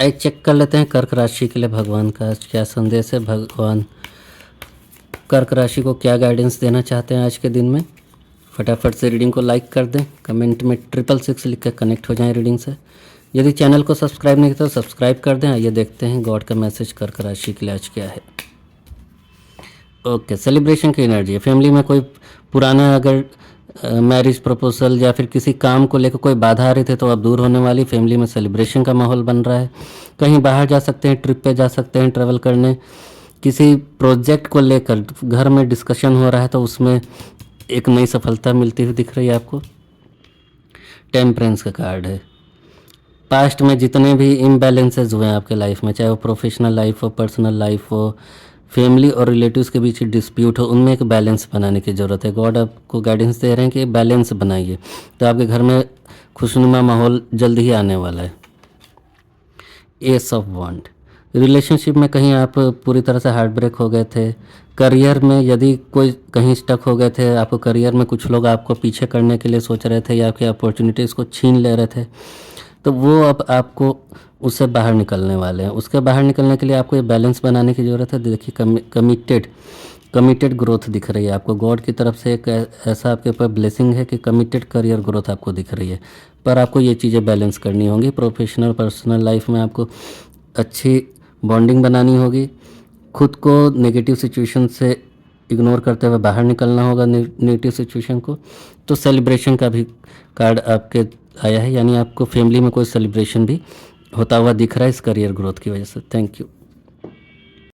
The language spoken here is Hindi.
आइए चेक कर लेते हैं कर्क राशि के लिए भगवान का आज क्या संदेश है। भगवान कर्क राशि को क्या गाइडेंस देना चाहते हैं आज के दिन में। फटाफट से रीडिंग को लाइक कर दें, कमेंट में 666 लिख कर कनेक्ट हो जाएं रीडिंग से। यदि चैनल को सब्सक्राइब नहीं किया तो सब्सक्राइब कर दें। आइए देखते हैं गॉड का मैसेज कर्क राशि के लिए आज क्या है। ओके, सेलिब्रेशन की एनर्जी है। फैमिली में कोई पुराना अगर मैरिज प्रपोजल या फिर किसी काम को लेकर कोई बाधा आ रही थी तो अब दूर होने वाली। फैमिली में सेलिब्रेशन का माहौल बन रहा है। कहीं बाहर जा सकते हैं, ट्रिप पे जा सकते हैं, ट्रैवल करने। किसी प्रोजेक्ट को लेकर घर में डिस्कशन हो रहा है तो उसमें एक नई सफलता मिलती हुई दिख रही है आपको। टेम्परेंस का कार्ड है। पास्ट में जितने भी इम्बैलेंसेज हुए हैं आपके लाइफ में, चाहे वो प्रोफेशनल लाइफ हो, पर्सनल लाइफ हो, फैमिली और रिलेटिव्स के बीच डिस्प्यूट हो, उनमें एक बैलेंस बनाने की ज़रूरत है। गॉड आपको गाइडेंस दे रहे हैं कि बैलेंस बनाइए, तो आपके घर में खुशनुमा माहौल जल्द ही आने वाला है। एस ऑफ वांड, रिलेशनशिप में कहीं आप पूरी तरह से हार्ट ब्रेक हो गए थे। करियर में यदि कोई कहीं स्टक हो गए थे, आपको करियर में कुछ लोग आपको पीछे करने के लिए सोच रहे थे या आपकी अपॉर्चुनिटीज़ को छीन ले रहे थे, तो वो अब आपको उससे बाहर निकलने वाले हैं। उसके बाहर निकलने के लिए आपको ये बैलेंस बनाने की ज़रूरत है। देखिए कमिटेड ग्रोथ दिख रही है आपको। गॉड की तरफ से एक ऐसा आपके ऊपर ब्लेसिंग है कि कमिटेड करियर ग्रोथ आपको दिख रही है। पर आपको ये चीज़ें बैलेंस करनी होंगी। प्रोफेशनल पर्सनल लाइफ में आपको अच्छी बॉन्डिंग बनानी होगी। खुद को नेगेटिव सिचुएशन से इग्नोर करते हुए बाहर निकलना होगा नेगेटिव सिचुएशन को। तो सेलिब्रेशन का भी कार्ड आपके आया है, यानी आपको फैमिली में कोई सेलिब्रेशन भी होता हुआ दिख रहा है इस करियर ग्रोथ की वजह से। Thank you.